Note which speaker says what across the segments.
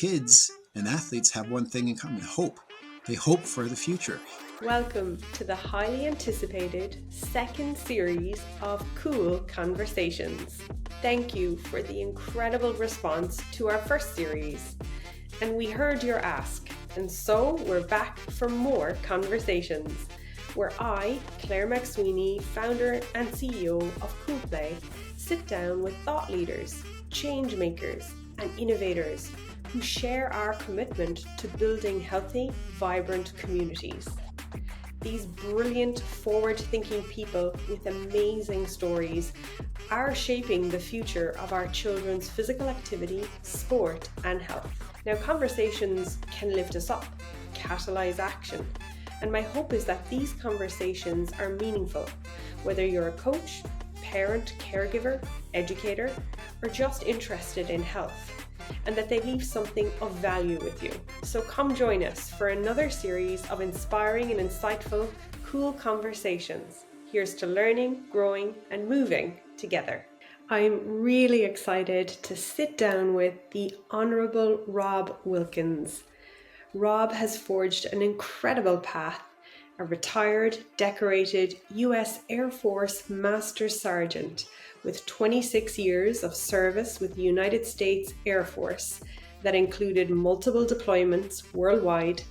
Speaker 1: kids and athletes have one thing in common: hope. They hope for the future.
Speaker 2: Welcome to the highly anticipated second series of Kuul Conversations. Thank you for the incredible response to our first series. And we heard your ask, and so we're back for more conversations, where I, Claire McSweeney, founder and CEO of Kuul Play, sit down with thought leaders, change makers, and innovators who share our commitment to building healthy, vibrant communities. These brilliant, forward-thinking people with amazing stories are shaping the future of our children's physical activity, sport, and health. Now, conversations can lift us up, catalyze action, and my hope is that these conversations are meaningful, whether you're a coach, parent, caregiver, educator, or just interested in health, and that they leave something of value with you. So come join us for another series of inspiring and insightful Kuul Conversations. Here's to learning, growing, and moving together. I'm really excited to sit down with the Honourable Rob Wilkins. Rob has forged an incredible path, a retired, decorated US Air Force Master Sergeant with 26 years of service with the United States Air Force that included multiple deployments worldwide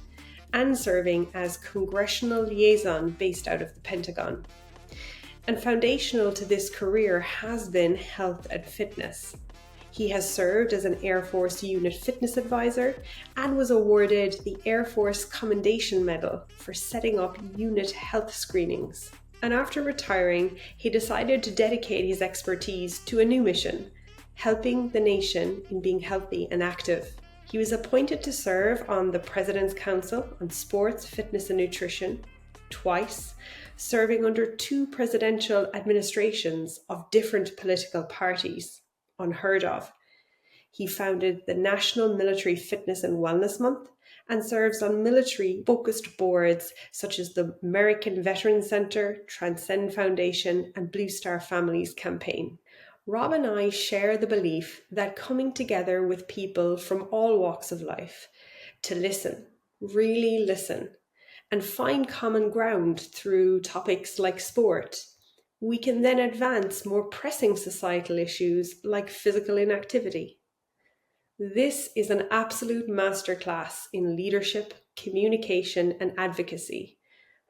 Speaker 2: and serving as congressional liaison based out of the Pentagon. And foundational to this career has been health and fitness. He has served as an Air Force Unit Fitness Advisor and was awarded the Air Force Commendation Medal for setting up unit health screenings. And after retiring, he decided to dedicate his expertise to a new mission, helping the nation in being healthy and active. He was appointed to serve on the President's Council on Sports, Fitness and Nutrition twice, serving under two presidential administrations of different political parties. Unheard of. He founded the National Military Fitness and Wellness Month and serves on military-focused boards such as the American Veterans Center, Transcend Foundation, and Blue Star Families Campaign. Rob and I share the belief that coming together with people from all walks of life to listen, really listen, and find common ground through topics like sport, we can then advance more pressing societal issues like physical inactivity. This is an absolute masterclass in leadership, communication, and advocacy,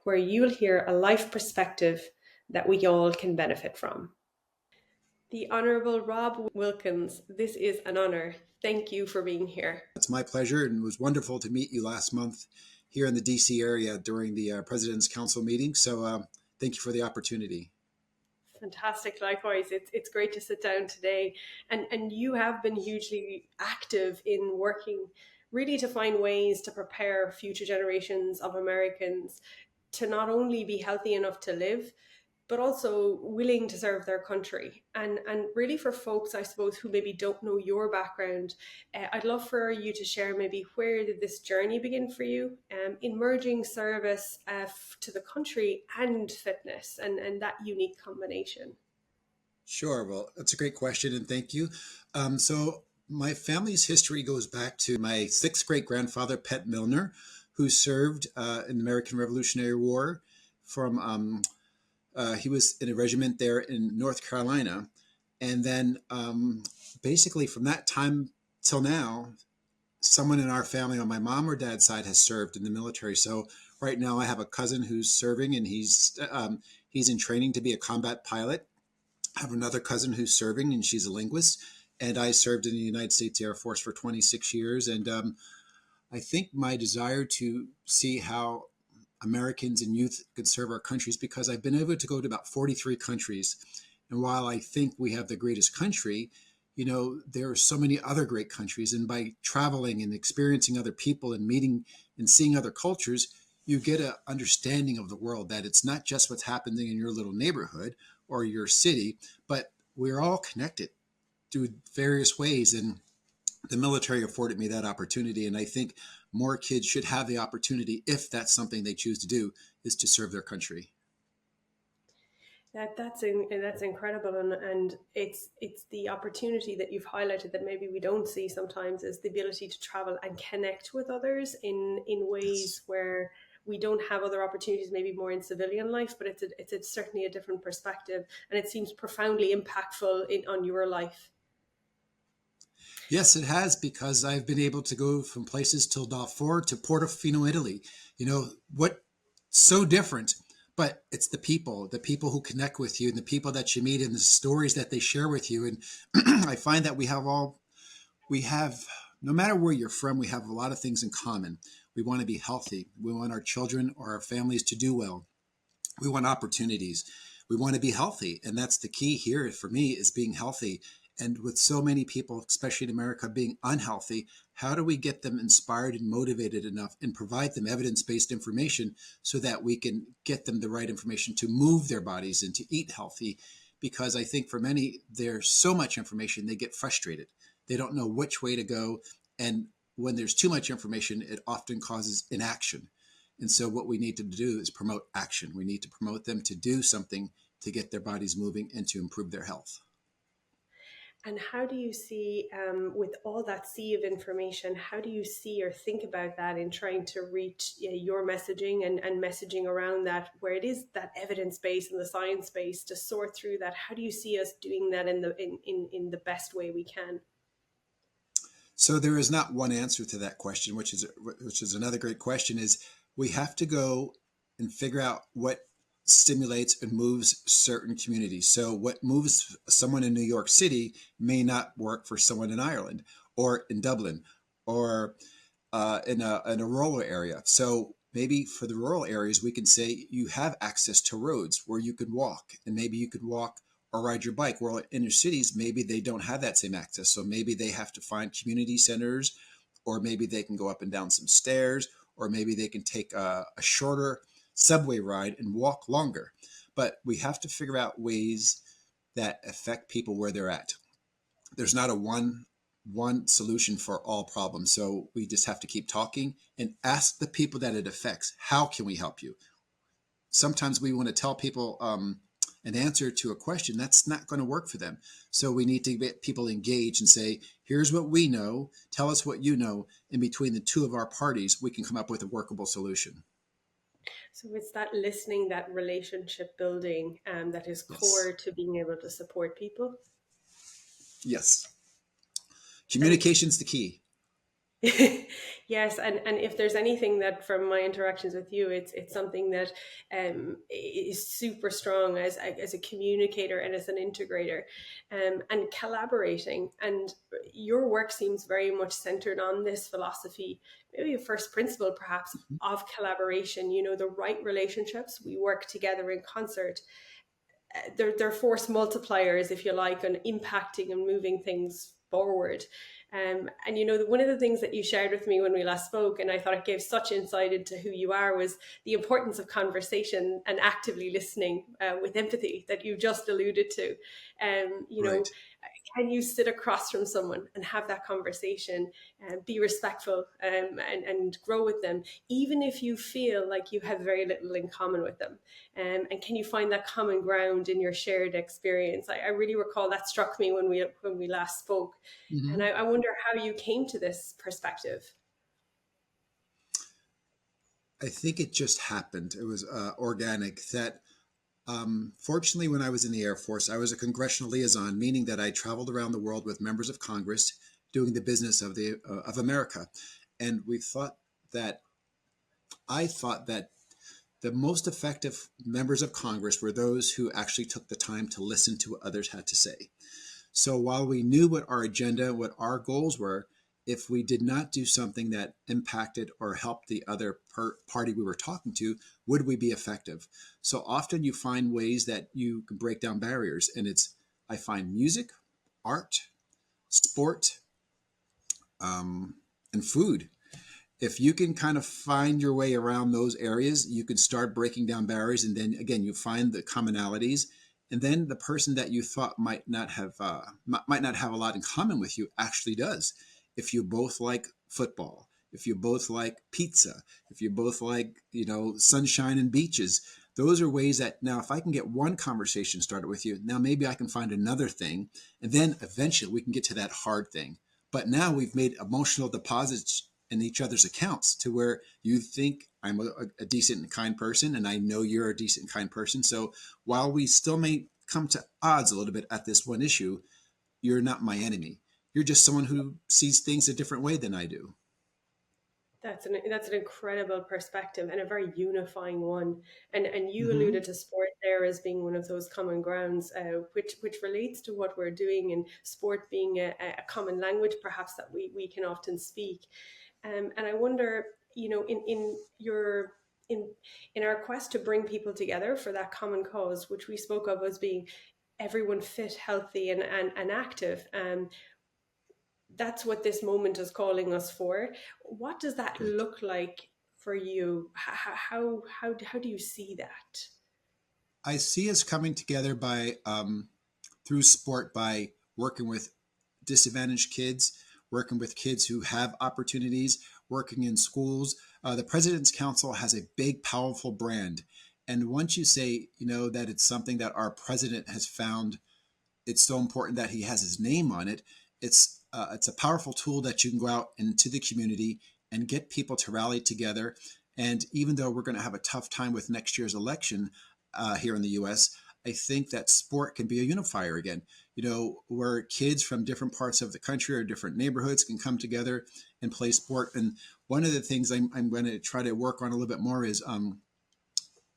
Speaker 2: where you'll hear a life perspective that we all can benefit from. The Honourable Rob Wilkins, this is an honour. Thank you for being here.
Speaker 1: It's my pleasure, and it was wonderful to meet you last month here in the DC area during the President's Council meeting. So thank you for the opportunity.
Speaker 2: Fantastic. Likewise, it's great to sit down today. And you have been hugely active in working really to find ways to prepare future generations of Americans to not only be healthy enough to live, but also willing to serve their country. And really for folks, I suppose, who maybe don't know your background, I'd love for you to share maybe where did this journey begin for you in merging service to the country and fitness and that unique combination.
Speaker 1: Sure. Well, that's a great question, and thank you. So my family's history goes back to my sixth great grandfather, Pet Milner, who served in the American Revolutionary War from he was in a regiment there in North Carolina. And then basically from that time till now, someone in our family on my mom or dad's side has served in the military. So right now I have a cousin who's serving, and he's in training to be a combat pilot. I have another cousin who's serving, and she's a linguist. And I served in the United States Air Force for 26 years. And I think my desire to see how Americans and youth could serve our countries, because I've been able to go to about 43 countries. And while I think we have the greatest country, you know, there are so many other great countries. And by traveling and experiencing other people and meeting and seeing other cultures, you get an understanding of the world, that it's not just what's happening in your little neighborhood or your city, but we're all connected through various ways. And the military afforded me that opportunity. And I think more kids should have the opportunity, if that's something they choose to do, is to serve their country.
Speaker 2: That's incredible, and it's the opportunity that you've highlighted that maybe we don't see sometimes, is the ability to travel and connect with others in
Speaker 1: Yes.
Speaker 2: ways where we don't have other opportunities, maybe more in civilian life, but it's certainly a different perspective, and it seems profoundly impactful on your life.
Speaker 1: Yes, it has, because I've been able to go from places till Darfur to Portofino, Italy. What so different, but it's the people who connect with you, and the people that you meet, and the stories that they share with you. And I find that we have, no matter where you're from, we have a lot of things in common. We want to be healthy. We want our children or our families to do well. We want opportunities. We want to be healthy, and that's the key here for me, is being healthy. And with so many people, especially in America, being unhealthy, how do we get them inspired and motivated enough and provide them evidence-based information so that we can get them the right information to move their bodies and to eat healthy? Because I think for many, there's so much information, they get frustrated. They don't know which way to go. And when there's too much information, it often causes inaction. And so what we need to do is promote action. We need to promote them to do something to get their bodies moving and to improve their health.
Speaker 2: And how do you see, with all that sea of information, how do you see or think about that in trying to reach your messaging and messaging around that, where it is that evidence base and the science base to sort through that? How do you see us doing that in the best way we can?
Speaker 1: So there is not one answer to that question, which is another great question. Is we have to go and figure out what stimulates and moves certain communities. So what moves someone in New York City may not work for someone in Ireland or in Dublin or in a rural area. So maybe for the rural areas, we can say you have access to roads where you could walk, and maybe you could walk or ride your bike. Well, inner cities, maybe they don't have that same access. So maybe they have to find community centers, or maybe they can go up and down some stairs, or maybe they can take a shorter subway ride and walk longer. But we have to figure out ways that affect people where they're at. There's not a one solution for all problems. So we just have to keep talking and ask the people that it affects, how can we help you? Sometimes we want to tell people an answer to a question that's not going to work for them. So we need to get people engaged and say, here's what we know, tell us what you know. In between the two of our parties, we can come up with a workable solution.
Speaker 2: So it's that listening, that relationship building, that is
Speaker 1: Yes.
Speaker 2: core to being able to support people.
Speaker 1: Yes.
Speaker 2: And
Speaker 1: Communication's the key.
Speaker 2: yes, and if there's anything that from my interactions with you, it's something that is super strong as a communicator and as an integrator, and collaborating. And your work seems very much centered on this philosophy, maybe a first principle perhaps
Speaker 1: Mhm.
Speaker 2: of collaboration. You know, the right relationships, we work together in concert. They're force multipliers, if you like, on impacting and moving things forward. And you know, one of the things that you shared with me when we last spoke, and I thought it gave such insight into who you are, was the importance of conversation and actively listening, with empathy, that you just alluded to. You know,
Speaker 1: Right.
Speaker 2: can you sit across from someone and have that conversation and be respectful, and grow with them, even if you feel like you have very little in common with them? And can you find that common ground in your shared experience? I really recall that struck me when we last spoke, and
Speaker 1: Mhm.
Speaker 2: I wonder how you came to this perspective.
Speaker 1: I think it just happened. It was organic. That fortunately, when I was in the Air Force, I was a congressional liaison, meaning that I traveled around the world with members of Congress doing the business of America. And that I thought that the most effective members of Congress were those who actually took the time to listen to what others had to say. So while we knew what our agenda, what our goals were, if we did not do something that impacted or helped the other party we were talking to, would we be effective? So often you find ways that you can break down barriers. And I find music, art, sport, um, and food. If you can kind of find your way around those areas, you can start breaking down barriers. And then again, you find the commonalities. And then the person that you thought might not have a lot in common with you actually does. If you both like football, if you both like pizza, if you both like sunshine and beaches, Those are ways that now, if I can get one conversation started with you, now maybe I can find another thing. And then eventually we can get to that hard thing. But now we've made emotional deposits in each other's accounts to where you think I'm a decent and kind person, and I know you're a decent and kind person. So while we still may come to odds a little bit at this one issue, you're not my enemy. You're just someone who sees things a different way than I do.
Speaker 2: That's an incredible perspective and a very unifying one. And you
Speaker 1: Mm-hmm.
Speaker 2: alluded to sport there as being one of those common grounds, which relates to what we're doing, and sport being a common language, perhaps that we can often speak. And I wonder, in in our quest to bring people together for that common cause, which we spoke of as being everyone fit, healthy, and active. That's what this moment is calling us for. What does that
Speaker 1: Great.
Speaker 2: look like for you? How do you see that?
Speaker 1: I see us coming together by through sport by working with disadvantaged kids, working with kids who have opportunities, working in schools. The President's Council has a big, powerful brand. And once you say, that it's something that our president has found, it's so important that he has his name on it. It's a powerful tool that you can go out into the community and get people to rally together. And even though we're going to have a tough time with next year's election here in the U.S., I think that sport can be a unifier again. Where kids from different parts of the country or different neighborhoods can come together and play sport. And one of the things I'm going to try to work on a little bit more is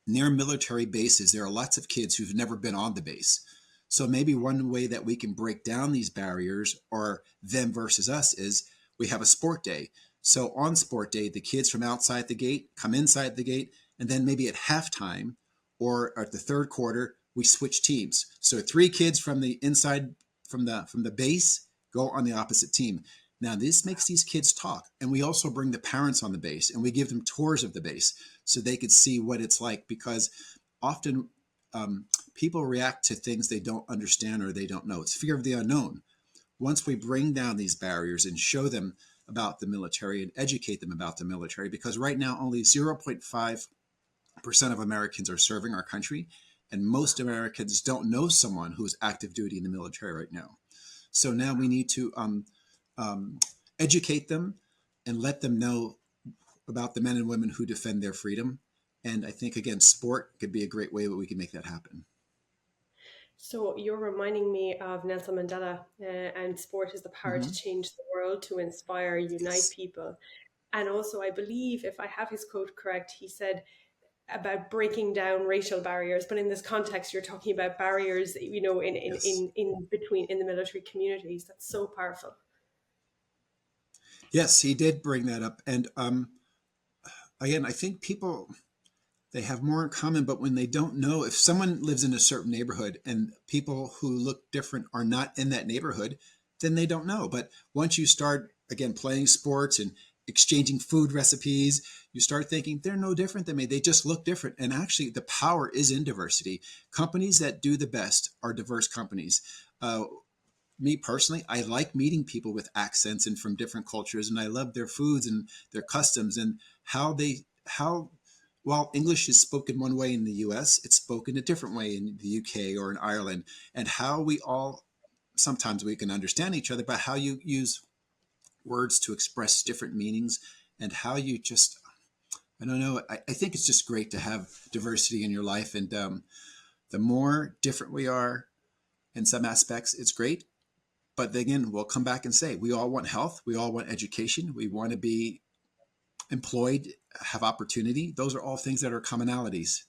Speaker 1: near military bases, there are lots of kids who've never been on the base. So maybe one way that we can break down these barriers, or them versus us, is we have a sport day. So on sport day, the kids from outside the gate come inside the gate, and then maybe at halftime or at the third quarter, we switch teams. So three kids from the inside from the base go on the opposite team. Now this makes these kids talk, and we also bring the parents on the base, and we give them tours of the base so they could see what it's like, because often people react to things they don't understand or they don't know. It's fear of the unknown. Once we bring down these barriers and show them about the military and educate them about the military, because right now only 0.5% of Americans are serving our country, and most Americans don't know someone who is active duty in the military right now. So now we need to um, educate them and let them know about the men and women who defend their freedom. And I think, again, sport could be a great way that we can make that happen.
Speaker 2: So you're reminding me of Nelson Mandela, and sport is the power to
Speaker 1: Mm-hmm.
Speaker 2: change the world, to inspire, unite
Speaker 1: Yes.
Speaker 2: people. And also, I believe, if I have his quote correct, he said about breaking down racial barriers. But in this context, you're talking about barriers,
Speaker 1: Yes.
Speaker 2: in between, in the military communities. That's so powerful.
Speaker 1: Yes, he did bring that up. And again, I think people, they have more in common, but when they don't know, if someone lives in a certain neighborhood and people who look different are not in that neighborhood, then they don't know. But once you start, again, playing sports and exchanging food recipes, you start thinking they're no different than me. They just look different. And actually, the power is in diversity. Companies that do the best are diverse companies. Me personally, I like meeting people with accents and from different cultures, and I love their foods and their customs and how while English is spoken one way in the US, it's spoken a different way in the UK or in Ireland, and how we all sometimes we can understand each other, but how you use words to express different meanings, and how you just, I don't know, I think it's just great to have diversity in your life. And the more different we are in some aspects, it's great. But again, we'll come back and say we all want health, we all want education, we want to be employed, have opportunity. Those are all things that are commonalities.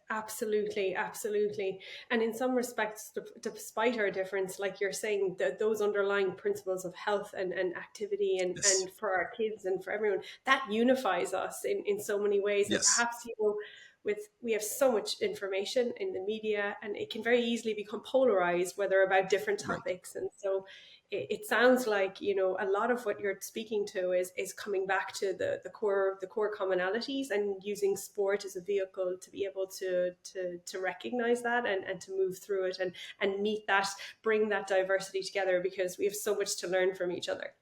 Speaker 2: Absolutely, absolutely. And in some respects, despite our difference, like you're saying, those underlying principles of health and activity,
Speaker 1: Yes.
Speaker 2: and for our kids and for everyone, that unifies us in so many ways. And
Speaker 1: Yes.
Speaker 2: perhaps, we have so much information in the media, and it can very easily become polarized, whether about different
Speaker 1: Right.
Speaker 2: topics. And so it sounds like, a lot of what you're speaking to is coming back to the core commonalities, and using sport as a vehicle to be able to recognize that, and to move through it, and meet that, bring that diversity together, because we have so much to learn from each other.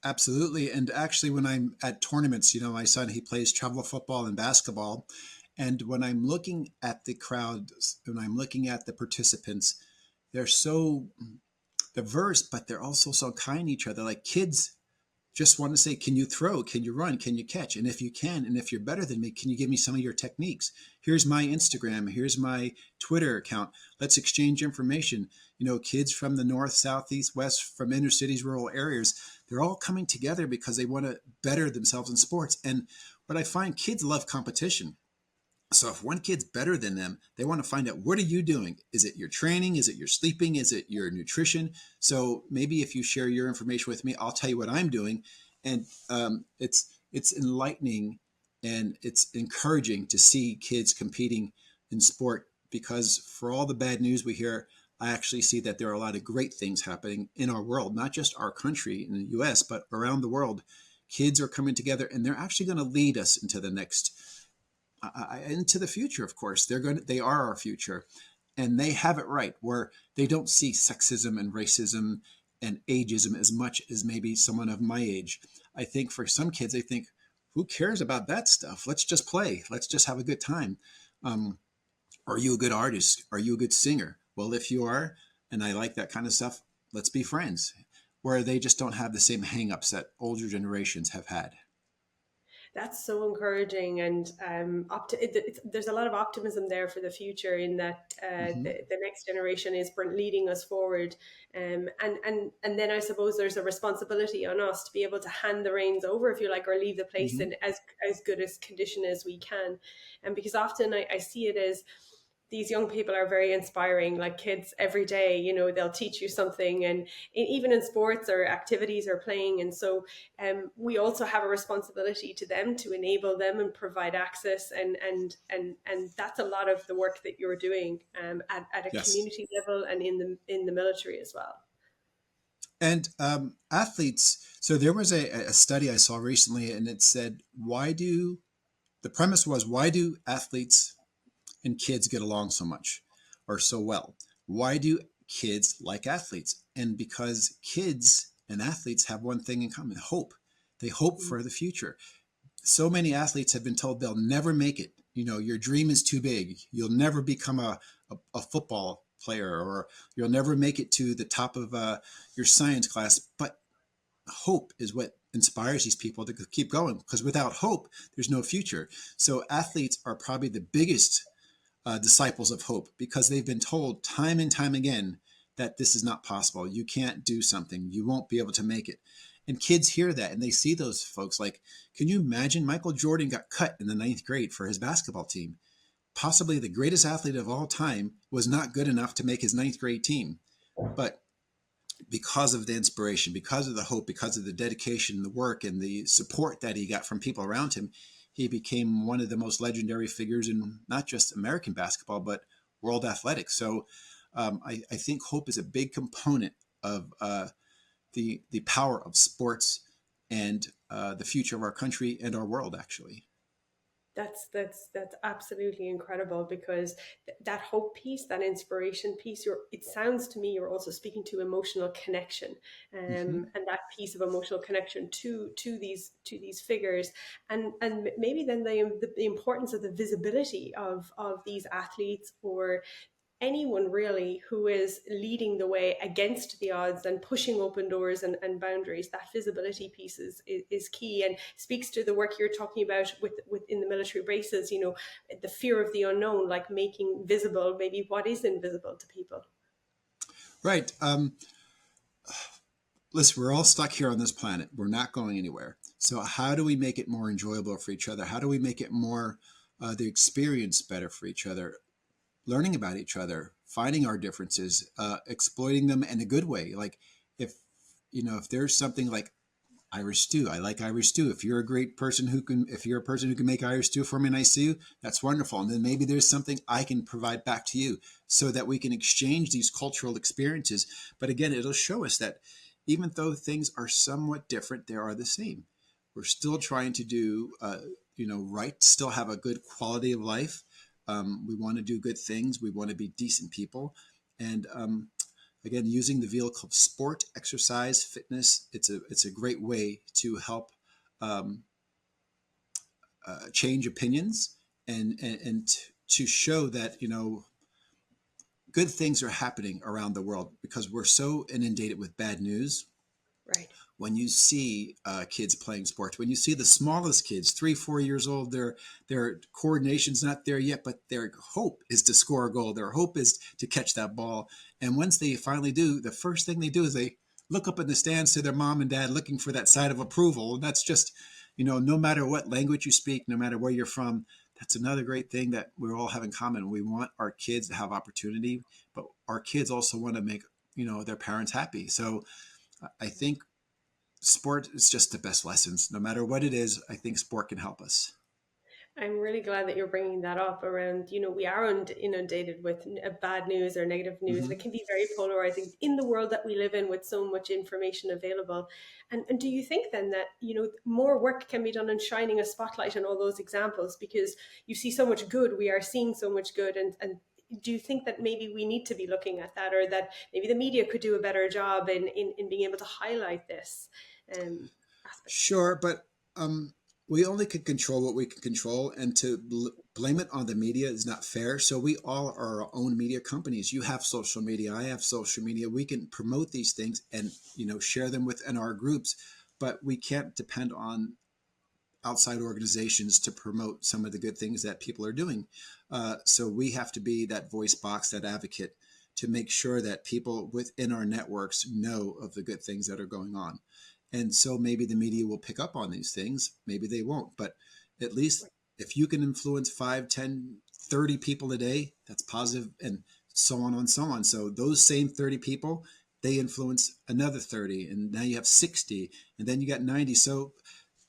Speaker 1: Absolutely. And actually, when I'm at tournaments, my son, he plays travel football and basketball. And when I'm looking at the crowds, when I'm looking at the participants, they're so diverse, but they're also so kind to each other. Like kids just want to say, can you throw? Can you run? Can you catch? And if you can, and if you're better than me, can you give me some of your techniques? Here's my Instagram. Here's my Twitter account. Let's exchange information. Kids from the north, south, east, west, from inner cities, rural areas, they're all coming together because they want to better themselves in sports. And what I find, kids love competition. So if one kid's better than them, they want to find out, what are you doing? Is it your training? Is it your sleeping? Is it your nutrition? So maybe if you share your information with me, I'll tell you what I'm doing. And it's enlightening and it's encouraging to see kids competing in sport, because for all the bad news we hear, I actually see that there are a lot of great things happening in our world, not just our country in the US, but around the world. Kids are coming together and they're actually going to lead us into the next into the future. Of course, they are our future, and they have it right where they don't see sexism and racism and ageism as much as maybe someone of my age. I think for some kids, they think, who cares about that stuff? Let's just play. Let's just have a good time. Um, are you a good artist? Are you a good singer? Well, if you are, and I like that kind of stuff, let's be friends. Where they just don't have the same hangups that older generations have had.
Speaker 2: That's so encouraging, and there's a lot of optimism there for the future, in that
Speaker 1: Mm-hmm.
Speaker 2: the next generation is leading us forward, and then I suppose there's a responsibility on us to be able to hand the reins over, if you like, or leave the place
Speaker 1: Mm-hmm.
Speaker 2: in as good as condition as we can. And because often I see it as these young people are very inspiring, like kids every day, they'll teach you something, and even in sports or activities or playing. And so we also have a responsibility to them to enable them and provide access, and that's a lot of the work that you're doing, at a
Speaker 1: Yes.
Speaker 2: community level and in the military as well.
Speaker 1: And athletes, so there was a study I saw recently, and it said, the premise was, why do athletes and kids get along so much or so well? Why do kids like athletes? And because kids and athletes have one thing in common: hope. They hope
Speaker 2: Mm.
Speaker 1: for the future. So many athletes have been told they'll never make it. Your dream is too big. You'll never become a football player, or you'll never make it to the top of your science class. But hope is what inspires these people to keep going, because without hope, there's no future. So athletes are probably the biggest disciples of hope, because they've been told time and time again that this is not possible. You can't do something. You won't be able to make it. And kids hear that and they see those folks. Like, can you imagine Michael Jordan got cut in the ninth grade for his basketball team? Possibly the greatest athlete of all time was not good enough to make his ninth grade team. But because of the inspiration, because of the hope, because of the dedication, the work, and the support that he got from people around him, he became one of the most legendary figures in not just American basketball, but world athletics. So I think hope is a big component of the power of sports and the future of our country and our world, actually.
Speaker 2: That's absolutely incredible, because that hope piece, that inspiration piece, it sounds to me you're also speaking to emotional connection,
Speaker 1: Mm-hmm.
Speaker 2: and that piece of emotional connection to these figures, and maybe then the importance of the visibility of these athletes, or anyone really who is leading the way against the odds and pushing open doors and boundaries. That visibility piece is key, and speaks to the work you're talking about within the military bases, the fear of the unknown, like making visible maybe what is invisible to people.
Speaker 1: Right. Listen, we're all stuck here on this planet. We're not going anywhere. So, how do we make it more enjoyable for each other? How do we make it more the experience better for each other? Learning about each other, finding our differences, exploiting them in a good way. Like, if if there's something like Irish stew, I like Irish stew. If you're a person who can make Irish stew for me and I see you, that's wonderful. And then maybe there's something I can provide back to you, so that we can exchange these cultural experiences. But again, it'll show us that even though things are somewhat different, they are the same. We're still trying to do, right, still have a good quality of life. We want to do good things. We want to be decent people. And again, using the vehicle of sport, exercise, fitness, it's a great way to help um, change opinions and to show that good things are happening around the world because we're so inundated with bad news.
Speaker 2: Right.
Speaker 1: When you see kids playing sports, when you see the smallest kids, 3, 4 years old, their coordination's not there yet, but their hope is to score a goal. Their hope is to catch that ball. And once they finally do, the first thing they do is they look up in the stands to their mom and dad looking for that side of approval. And that's just, no matter what language you speak, no matter where you're from, that's another great thing that we all have in common. We want our kids to have opportunity, but our kids also want to make, their parents happy. So I think sport is just the best lessons. No matter what it is, I think sport can help us.
Speaker 2: I'm really glad that you're bringing that up around, we are inundated with bad news or negative news, and
Speaker 1: Mm-hmm.
Speaker 2: it can be very polarizing in the world that we live in with so much information available. And do you think then that, more work can be done in shining a spotlight on all those examples because you see so much good, we are seeing so much good, and do you think that maybe we need to be looking at that, or that maybe the media could do a better job in being able to highlight this aspect?
Speaker 1: Sure, but we only can control what we can control, and to blame it on the media is not fair. So we all are our own media companies. You have social media, I have social media. We can promote these things and share them within our groups, but we can't depend on outside organizations to promote some of the good things that people are doing. So we have to be that voice box, that advocate, to make sure that people within our networks know of the good things that are going on. And so maybe the media will pick up on these things, maybe they won't, but at least if you can influence 5, 10, 30 people a day, that's positive, and so on and so on. So those same 30 people, they influence another 30, and now you have 60, and then you got 90. So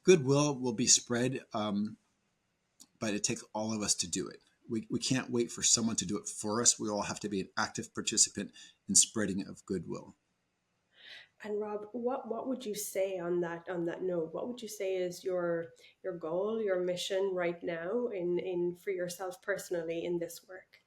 Speaker 1: goodwill will be spread, but it takes all of us to do it. We can't wait for someone to do it for us. We all have to be an active participant in spreading of goodwill.
Speaker 2: And Rob, what would you say on that note? What would you say is your goal, your mission right now in for yourself personally in this work?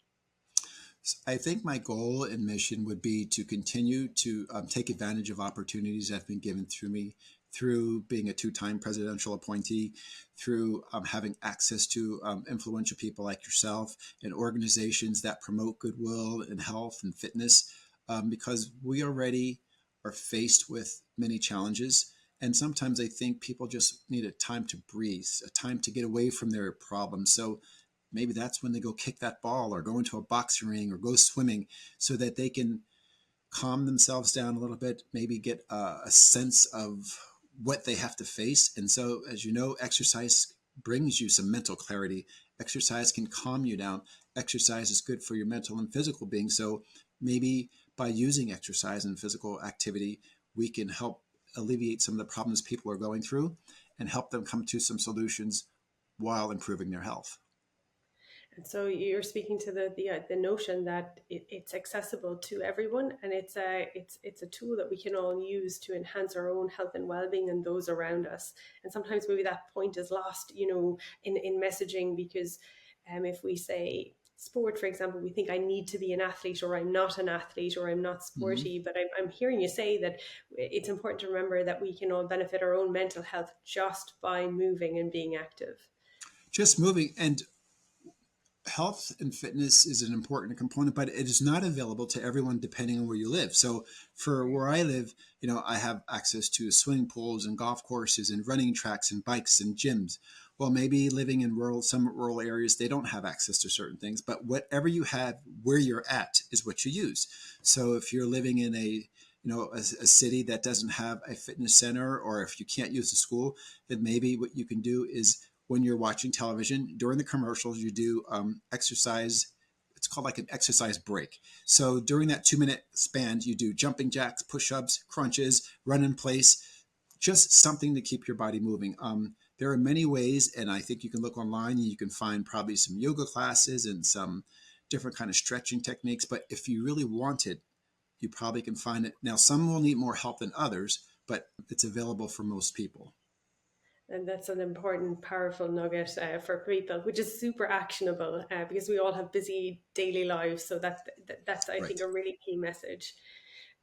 Speaker 1: I think my goal and mission would be to continue to take advantage of opportunities that have been given through me, through being a 2-time presidential appointee, through having access to influential people like yourself and organizations that promote goodwill and health and fitness, because we already are faced with many challenges. And sometimes I think people just need a time to breathe, a time to get away from their problems. So maybe that's when they go kick that ball or go into a boxing ring or go swimming so that they can calm themselves down a little bit, maybe get a sense of what they have to face. And so, as you know, exercise brings you some mental clarity. Exercise can calm you down. Exercise is good for your mental and physical being. So maybe by using exercise and physical activity, we can help alleviate some of the problems people are going through and help them come to some solutions while improving their health.
Speaker 2: And so you're speaking to the notion that it's accessible to everyone, and it's a tool that we can all use to enhance our own health and well-being and those around us. And sometimes maybe that point is lost, in messaging because if we say sport, for example, we think I need to be an athlete or I'm not an athlete or I'm not
Speaker 1: Mm-hmm.
Speaker 2: sporty. But I'm hearing you say that it's important to remember that we can all benefit our own mental health just by moving and being active.
Speaker 1: Just moving, and health and fitness is an important component, but it is not available to everyone depending on where you live. So for where I live, I have access to swimming pools and golf courses and running tracks and bikes and gyms. Well, maybe living in some rural areas, they don't have access to certain things, but whatever you have where you're at is what you use. So if you're living in a city that doesn't have a fitness center, or if you can't use the school, then maybe what you can do is when you're watching television, during the commercials, you do exercise. It's called like an exercise break. So during that 2-minute span, you do jumping jacks, push-ups, crunches, run in place, just something to keep your body moving. There are many ways, and I think you can look online and you can find probably some yoga classes and some different kind of stretching techniques. But if you really want it, you probably can find it. Now, some will need more help than others, but it's available for most people.
Speaker 2: And that's an important, powerful nugget for people, which is super actionable because we all have busy daily lives. So that's I think,
Speaker 1: Right.
Speaker 2: a really key message.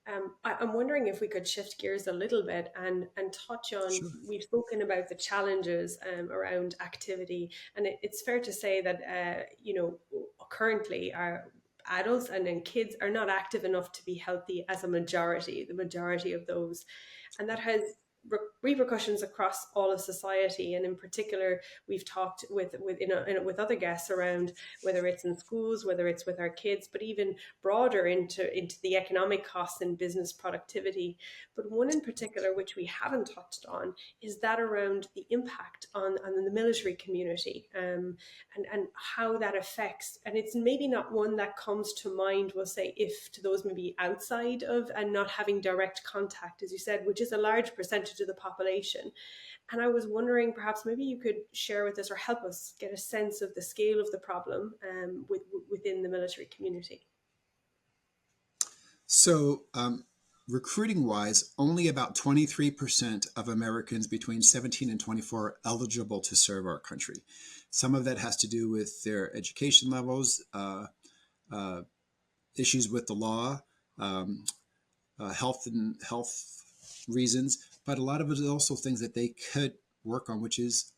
Speaker 2: I'm wondering if we could shift gears a little bit and touch on.
Speaker 1: Sure.
Speaker 2: We've spoken about the challenges around activity, and it's fair to say that currently our adults and then kids are not active enough to be healthy as a majority, the majority of those, and that has repercussions across all of society. And in particular, we've talked with other guests around whether it's in schools, whether it's with our kids, but even broader into the economic costs and business productivity. But one in particular, which we haven't touched on, is that around the impact on the military community, and how that affects. And it's maybe not one that comes to mind, we'll say, if to those maybe outside of and not having direct contact, as you said, which is a large percentage of the population. And I was wondering, perhaps maybe you could share with us or help us get a sense of the scale of the problem within the military community.
Speaker 1: So, recruiting wise, only about 23% of Americans between 17 and 24 are eligible to serve our country. Some of that has to do with their education levels, uh, issues with the law, um, health reasons, but a lot of it is also things that they could work on, which is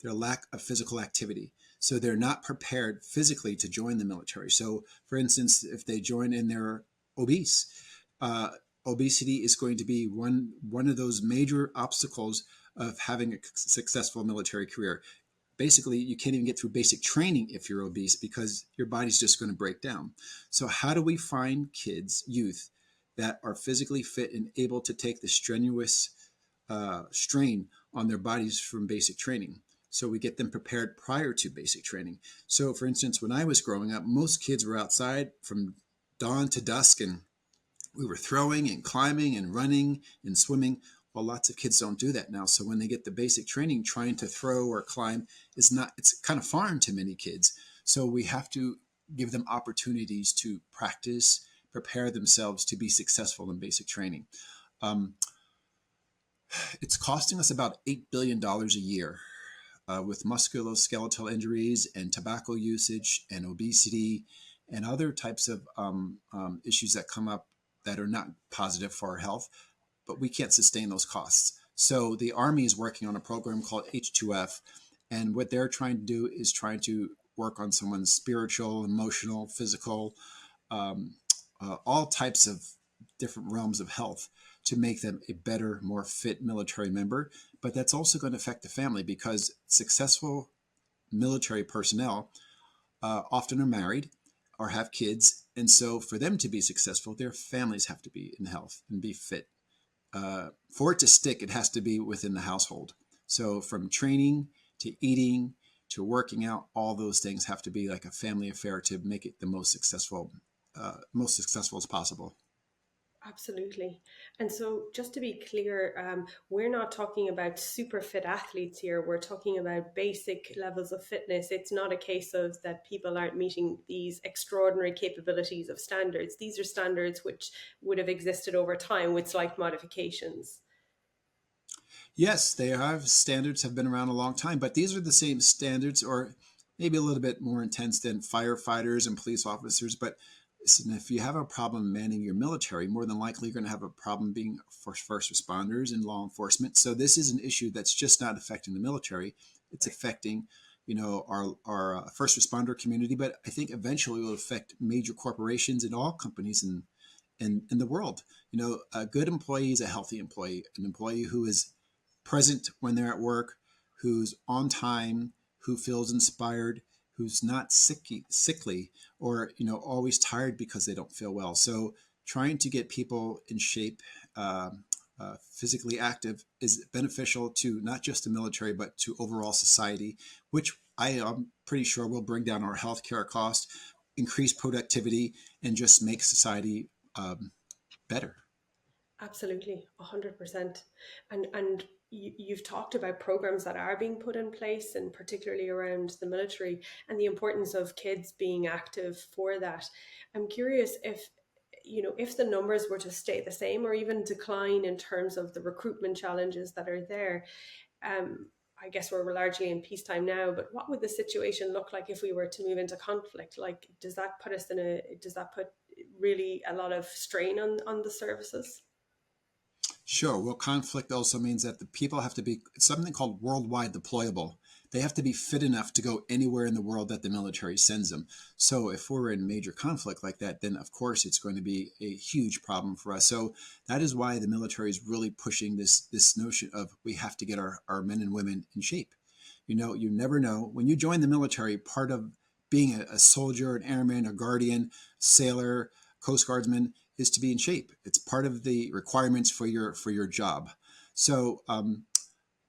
Speaker 1: their lack of physical activity. So they're not prepared physically to join the military. So, for instance, if they join and they're obese, uh, obesity is going to be one of those major obstacles of having a successful military career. Basically, you can't even get through basic training if you're obese because your body's just going to break down. So how do we find kids, youth, that are physically fit and able to take the strenuous strain on their bodies from basic training? So we get them prepared prior to basic training. So for instance, when I was growing up, most kids were outside from dawn to dusk, and we were throwing and climbing and running and swimming. Well, lots of kids don't do that now. So when they get the basic training, trying to throw or climb it's kind of foreign to many kids. So we have to give them opportunities to practice, prepare themselves to be successful in basic training. Um, it's costing us about $8 billion a year with musculoskeletal injuries and tobacco usage and obesity and other types of issues that come up that are not positive for our health, but we can't sustain those costs. So the Army is working on a program called H2F, and what they're trying to do is trying to work on someone's spiritual, emotional, physical, um, all types of different realms of health to make them a better, more fit military member. But that's also going to affect the family because successful military personnel often are married or have kids. And so for them to be successful, their families have to be in health and be fit. For it to stick, it has to be within the household. So from training to eating to working out, all those things have to be like a family affair to make it the most successful as possible.
Speaker 2: Absolutely. And so, just to be clear, we're not talking about super fit athletes here. We're talking about basic levels of fitness. It's not a case of that people aren't meeting these extraordinary capabilities of standards. These are standards which would have existed over time with slight modifications.
Speaker 1: Yes, they have standards have been around a long time, but these are the same standards, or maybe a little bit more intense than firefighters and police officers. But listen, if you have a problem manning your military, more than likely you're going to have a problem being for first responders and law enforcement. So this is an issue that's just not affecting the military; it's
Speaker 2: Right.
Speaker 1: affecting, our first responder community. But I think eventually it will affect major corporations and all companies in the world. A good employee is a healthy employee, an employee who is present when they're at work, who's on time, who feels inspired, who's not sickly or always tired because they don't feel well. So trying to get people in shape, physically active, is beneficial to not just the military but to overall society, which I am pretty sure will bring down our healthcare cost, increase productivity, and just make society better.
Speaker 2: Absolutely, 100%. And you've talked about programs that are being put in place, and particularly around the military and the importance of kids being active for that. I'm curious if if the numbers were to stay the same or even decline in terms of the recruitment challenges that are there. um, I guess we're largely in peacetime now, but what would the situation look like if we were to move into conflict? Like, does that put really a lot of strain on the services?
Speaker 1: Sure. Well, conflict also means that the people have to be something called worldwide deployable. They have to be fit enough to go anywhere in the world that the military sends them. So if we're in major conflict like that, then of course it's going to be a huge problem for us. So that is why the military is really pushing this notion of we have to get our men and women in shape. You never know. When you join the military, part of being a soldier, an airman, a guardian, sailor, Coast Guardsman is to be in shape. It's part of the requirements for your job. So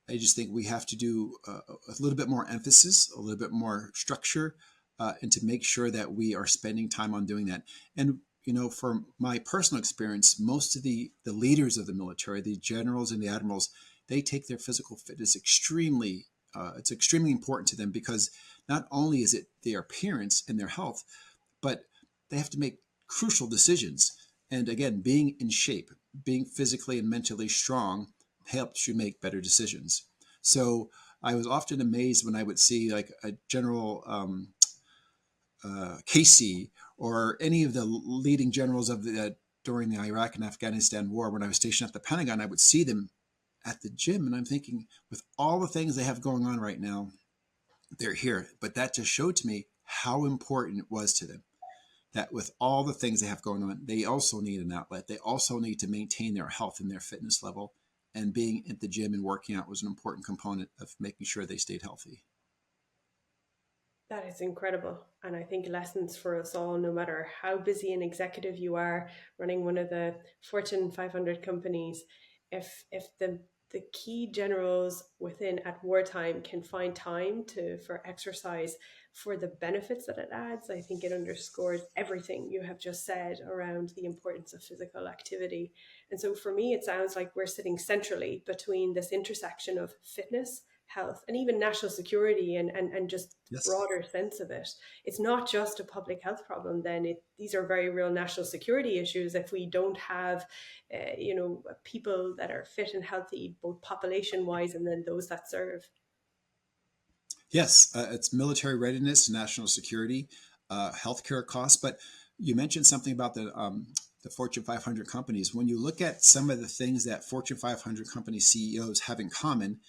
Speaker 1: I just think we have to do a little bit more emphasis, a little bit more structure, and to make sure that we are spending time on doing that. And from my personal experience, most of the leaders of the military, the generals and the admirals, they take their physical fitness extremely. It's extremely important to them because not only is it their appearance and their health, but they have to make crucial decisions. And again, being in shape, being physically and mentally strong helps you make better decisions. So I was often amazed when I would see like a General Casey or any of the leading generals of during the Iraq and Afghanistan war. When I was stationed at the Pentagon, I would see them at the gym, and I'm thinking, with all the things they have going on right now, they're here. But that just showed to me how important it was to them. That with all the things they have going on, they also need an outlet. They also need to maintain their health and their fitness level. And being at the gym and working out was an important component of making sure they stayed healthy.
Speaker 2: That is incredible. And I think lessons for us all, no matter how busy an executive you are running one of the Fortune 500 companies, if the key generals within at wartime can find time to for exercise for the benefits that it adds, I think it underscores everything you have just said around the importance of physical activity. And so for me, it sounds like we're sitting centrally between this intersection of fitness, health, and even national security and just
Speaker 1: Yes.
Speaker 2: broader sense of it. It's not just a public health problem. Then these are very real national security issues. If we don't have, people that are fit and healthy, both population wise and then those that serve.
Speaker 1: Yes, it's military readiness, national security, healthcare costs. But you mentioned something about the Fortune 500 companies. When you look at some of the things that Fortune 500 company CEOs have in common,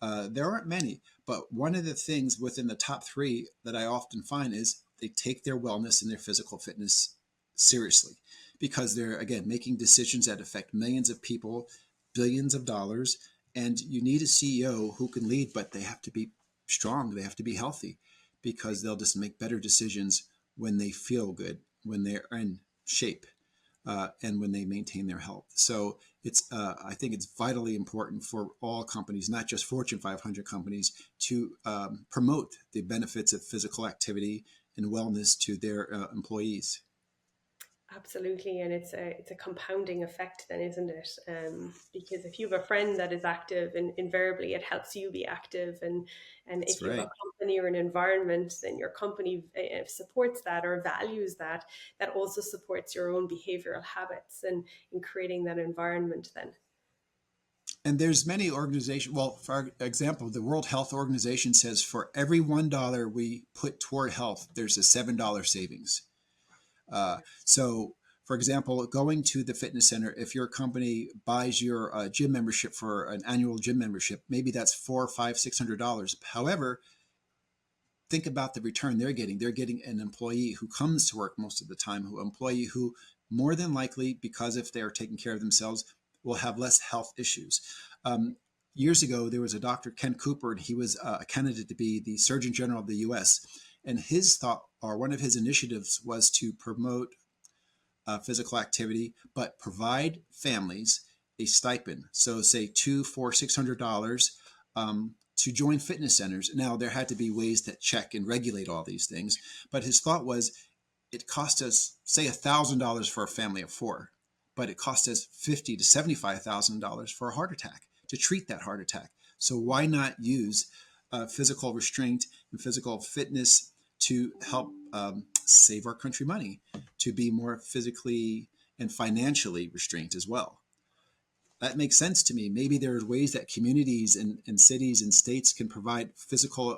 Speaker 1: there aren't many. But one of the things within the top three that I often find is they take their wellness and their physical fitness seriously because they're, again, making decisions that affect millions of people, billions of dollars. And you need a CEO who can lead, but they have to be strong. They have to be healthy because they'll just make better decisions when they feel good, when they're in shape, and when they maintain their health. So I think it's vitally important for all companies, not just Fortune 500 companies, to promote the benefits of physical activity and wellness to their employees.
Speaker 2: Absolutely, and it's a compounding effect, then, isn't it? Because if you have a friend that is active, and invariably it helps you be active, and
Speaker 1: That's
Speaker 2: if you have
Speaker 1: right.
Speaker 2: a company or an environment, then your company supports that or values that. That also supports your own behavioral habits, and in creating that environment. Then,
Speaker 1: And there's many organizations. Well, for example, the World Health Organization says for every $1 we put toward health, there's a $7 savings. So, for example, going to the fitness center, if your company buys your gym membership for an annual gym membership, maybe that's $400, $500, $600. However, think about the return they're getting. They're getting an employee who comes to work most of the time, who employee who more than likely, because if they are taking care of themselves, will have less health issues. Years ago, there was a Dr. Ken Cooper, and he was a candidate to be the Surgeon General of the U.S. And his thought, or one of his initiatives, was to promote physical activity, but provide families a stipend. So, say $200, $400, $600 to join fitness centers. Now, there had to be ways to check and regulate all these things, but his thought was it cost us, say, $1,000 for a family of four, but it cost us $50,000 to $75,000 for a heart attack to treat that heart attack. So why not use physical restraint and physical fitness to help save our country money, to be more physically and financially restrained as well? That makes sense to me. Maybe there are ways that communities and cities and states can provide physical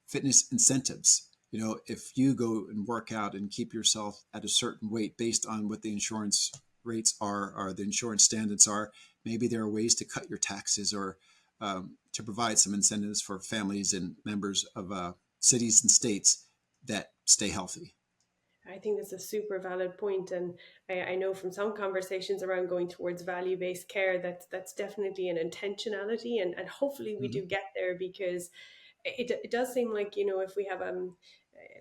Speaker 1: fitness incentives if you go and work out and keep yourself at a certain weight based on what the insurance rates are or the insurance standards are, maybe there are ways to cut your taxes or to provide some incentives for families and members of cities and states that stay healthy.
Speaker 2: I think that's a super valid point, and I know from some conversations around going towards value-based care that's definitely an intentionality, and hopefully we
Speaker 1: Mm-hmm.
Speaker 2: do get there, because it does seem like, if we have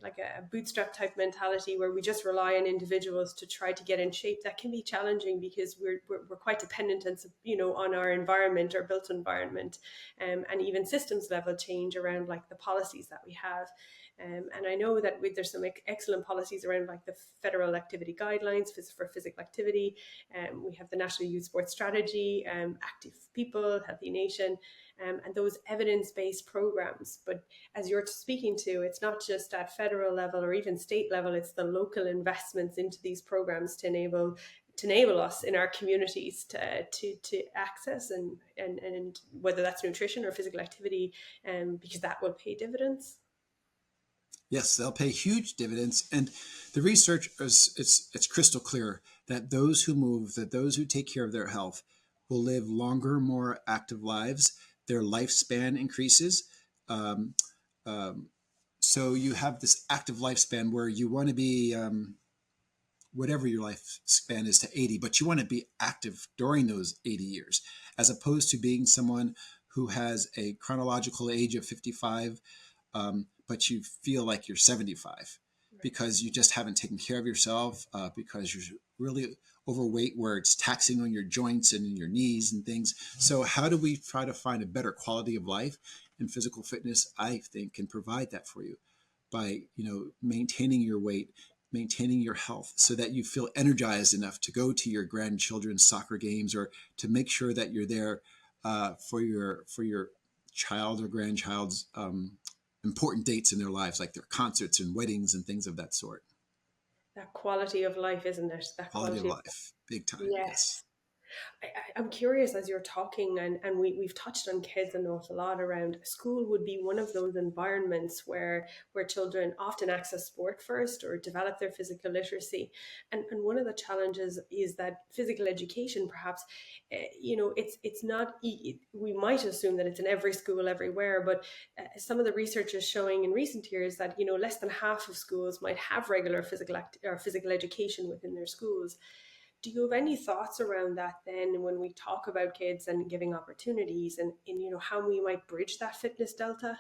Speaker 2: like a bootstrap type mentality where we just rely on individuals to try to get in shape, that can be challenging, because we're quite dependent on, on our environment, our built environment, and even systems level change around like the policies that we have. And I know that there's some excellent policies around like the federal activity guidelines for physical activity. We have the National Youth Sports Strategy, Active People, Healthy Nation, and those evidence-based programs. But as you're speaking to, it's not just at federal level or even state level, it's the local investments into these programs to enable us in our communities to access and whether that's nutrition or physical activity, because that will pay dividends.
Speaker 1: Yes, they'll pay huge dividends, and the research is it's crystal clear that those who move, that those who take care of their health, will live longer, more active lives. Their lifespan increases. Um, um, so you have this active lifespan where you want to be whatever your lifespan is to 80, but you want to be active during those 80 years, as opposed to being someone who has a chronological age of 55, but you feel like you're 75
Speaker 2: Right.
Speaker 1: because you just haven't taken care of yourself, because you're really overweight where it's taxing on your joints and your knees and things. So how do we try to find a better quality of life? And physical fitness, I think, can provide that for you by maintaining your weight, maintaining your health, so that you feel energized enough to go to your grandchildren's soccer games, or to make sure that you're there for your child or grandchild's important dates in their lives, like their concerts and weddings and things of that sort.
Speaker 2: That quality of life, isn't it? That
Speaker 1: Quality of
Speaker 2: quality of
Speaker 1: life, big time. Yes.
Speaker 2: Yes. I'm curious, as you're talking, and we've touched on kids an awful lot around school would be one of those environments where children often access sport first or develop their physical literacy. And one of the challenges is that physical education, perhaps, it's not, we might assume that it's in every school everywhere, but some of the research is showing in recent years that, less than half of schools might have regular or physical education within their schools. Do you have any thoughts around that then, when we talk about kids and giving opportunities, and how we might bridge that fitness delta?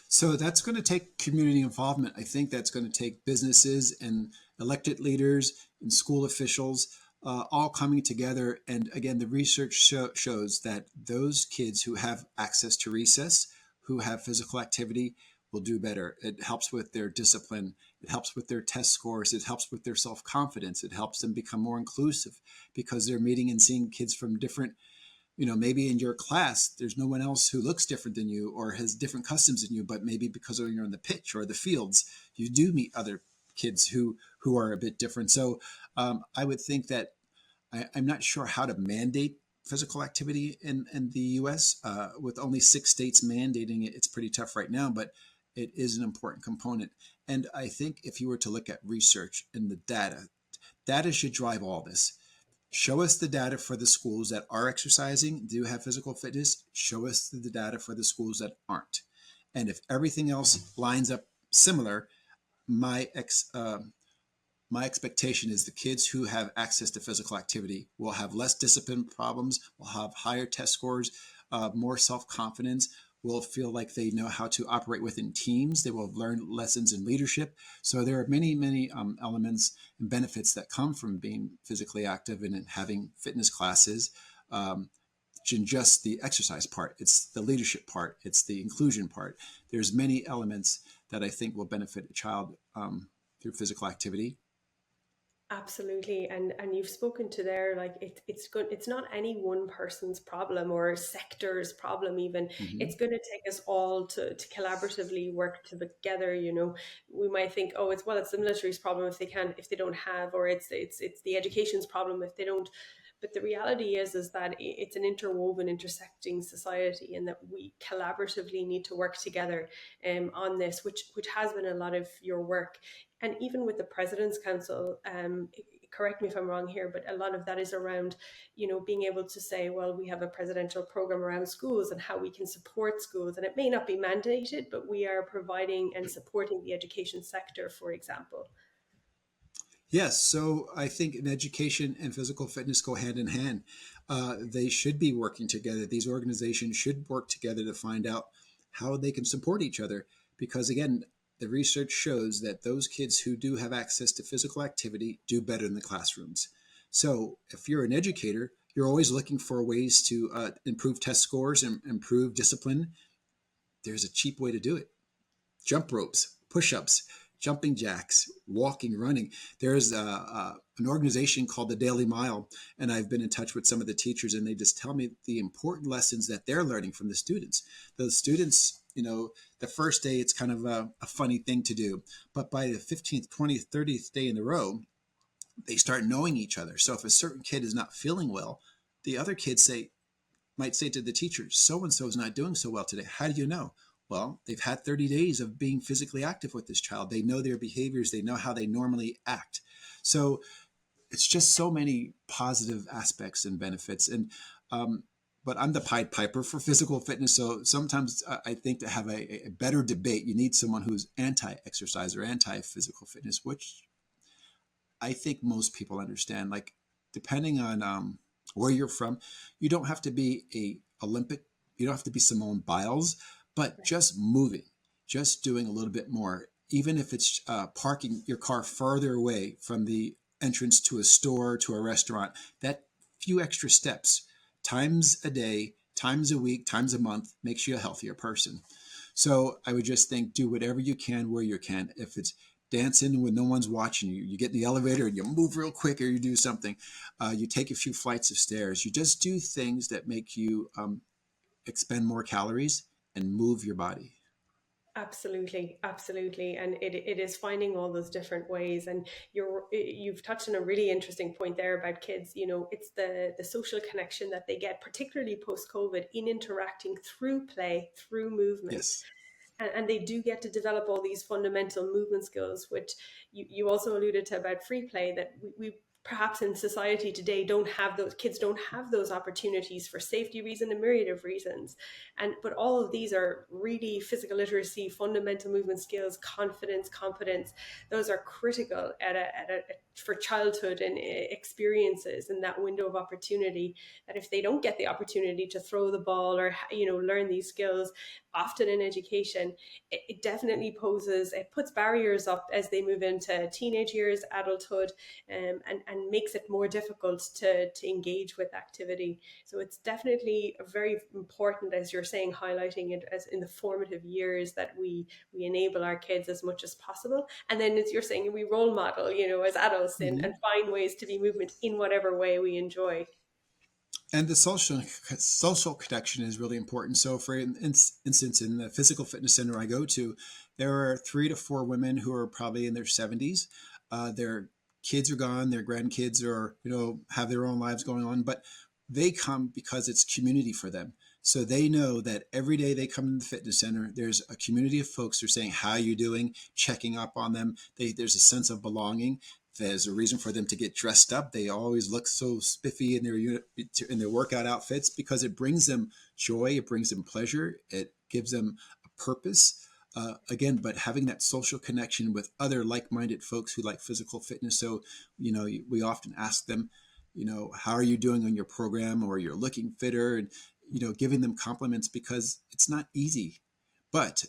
Speaker 1: So that's going to take community involvement. I think that's going to take businesses and elected leaders and school officials all coming together. And again, the research shows that those kids who have access to recess, who have physical activity, will do better. It helps with their discipline. It helps with their test scores. It helps with their self confidence. It helps them become more inclusive because they're meeting and seeing kids from different, maybe in your class, there's no one else who looks different than you or has different customs than you, but maybe because you're on the pitch or the fields, you do meet other kids who are a bit different. So I would think that I'm not sure how to mandate physical activity in the U.S. With only 6 states mandating it. It's pretty tough right now, but it is an important component. And I think if you were to look at research and the data should drive all this. Show us the data for the schools that are exercising, do have physical fitness. Show us the data for the schools that aren't. And if everything else lines up similar, my my expectation is the kids who have access to physical activity will have less discipline problems, will have higher test scores, more self-confidence, will feel like they know how to operate within teams. They will learn lessons in leadership. So there are many, many elements and benefits that come from being physically active and having fitness classes. In just the exercise part, it's the leadership part, it's the inclusion part. There's many elements that I think will benefit a child through physical activity.
Speaker 2: Absolutely, and you've spoken to there, like it's good. It's not any one person's problem or sector's problem. Even
Speaker 1: Mm-hmm.
Speaker 2: it's going to take us all to collaboratively work together. We might think, oh, it's the military's problem if they don't have, or it's the education's problem if they don't. But the reality is that it's an interwoven, intersecting society, and that we collaboratively need to work together on this, which has been a lot of your work. And even with the President's Council, correct me if I'm wrong here, but a lot of that is around, being able to say, well, we have a presidential program around schools and how we can support schools. And it may not be mandated, but we are providing and supporting the education sector, for example.
Speaker 1: Yes, so I think in education and physical fitness go hand in hand. They should be working together. These organizations should work together to find out how they can support each other. Because again, the research shows that those kids who do have access to physical activity do better in the classrooms. So if you're an educator, you're always looking for ways to improve test scores and improve discipline. There's a cheap way to do it: jump ropes, push-ups, jumping jacks, walking, running. There's an organization called the Daily Mile, and I've been in touch with some of the teachers, and they just tell me the important lessons that they're learning from the students. The students, the first day it's kind of a funny thing to do, but by the 15th, 20th, 30th day in a row, they start knowing each other. So if a certain kid is not feeling well, the other kids might say to the teacher, so and so is not doing so well today. How do you know? Well, they've had 30 days of being physically active with this child. They know their behaviors. They know how they normally act. So it's just so many positive aspects and benefits. And but I'm the Pied Piper for physical fitness. So sometimes I think to have a better debate, you need someone who's anti-exercise or anti-physical fitness, which I think most people understand. Like, depending on where you're from, you don't have to be you don't have to be Simone Biles, but just moving, just doing a little bit more, even if it's parking your car farther away from the entrance to a store, to a restaurant, that few extra steps, times a day, times a week, times a month, makes you a healthier person. So I would just think, do whatever you can where you can. If it's dancing when no one's watching you, you get in the elevator and you move real quick, or you do something, you take a few flights of stairs, you just do things that make you expend more calories and move your body.
Speaker 2: Absolutely, absolutely, and it is finding all those different ways. And you've touched on a really interesting point there about kids. It's the social connection that they get, particularly post COVID, in interacting through play, through movement.
Speaker 1: Yes.
Speaker 2: And they do get to develop all these fundamental movement skills, which you also alluded to about free play, that we perhaps in society today don't have those kids don't have those opportunities for safety reasons, a myriad of reasons. But all of these are really physical literacy, fundamental movement skills, confidence, competence. Those are critical for childhood and experiences in that window of opportunity, that if they don't get the opportunity to throw the ball or learn these skills often in education, it definitely puts barriers up as they move into teenage years, adulthood, and makes it more difficult to engage with activity. So it's definitely very important, as you're saying, highlighting it as in the formative years, that we enable our kids as much as possible. And then, as you're saying, we role model, as adults, and
Speaker 1: Mhm.
Speaker 2: find ways to be movement in whatever way we enjoy.
Speaker 1: And the social connection is really important. So, for instance, in the physical fitness center I go to, there are 3 to 4 women who are probably in their 70s. Their kids are gone, their grandkids are, have their own lives going on, but they come because it's community for them. So they know that every day they come in the fitness center, there's a community of folks who are saying, "How are you doing?" Checking up on them. There's a sense of belonging. There's a reason for them to get dressed up. They always look so spiffy in their workout outfits, because it brings them joy, it brings them pleasure, it gives them a purpose. Again, but having that social connection with other like-minded folks who like physical fitness. So, we often ask them, how are you doing on your program, or you're looking fitter, and giving them compliments, because it's not easy. But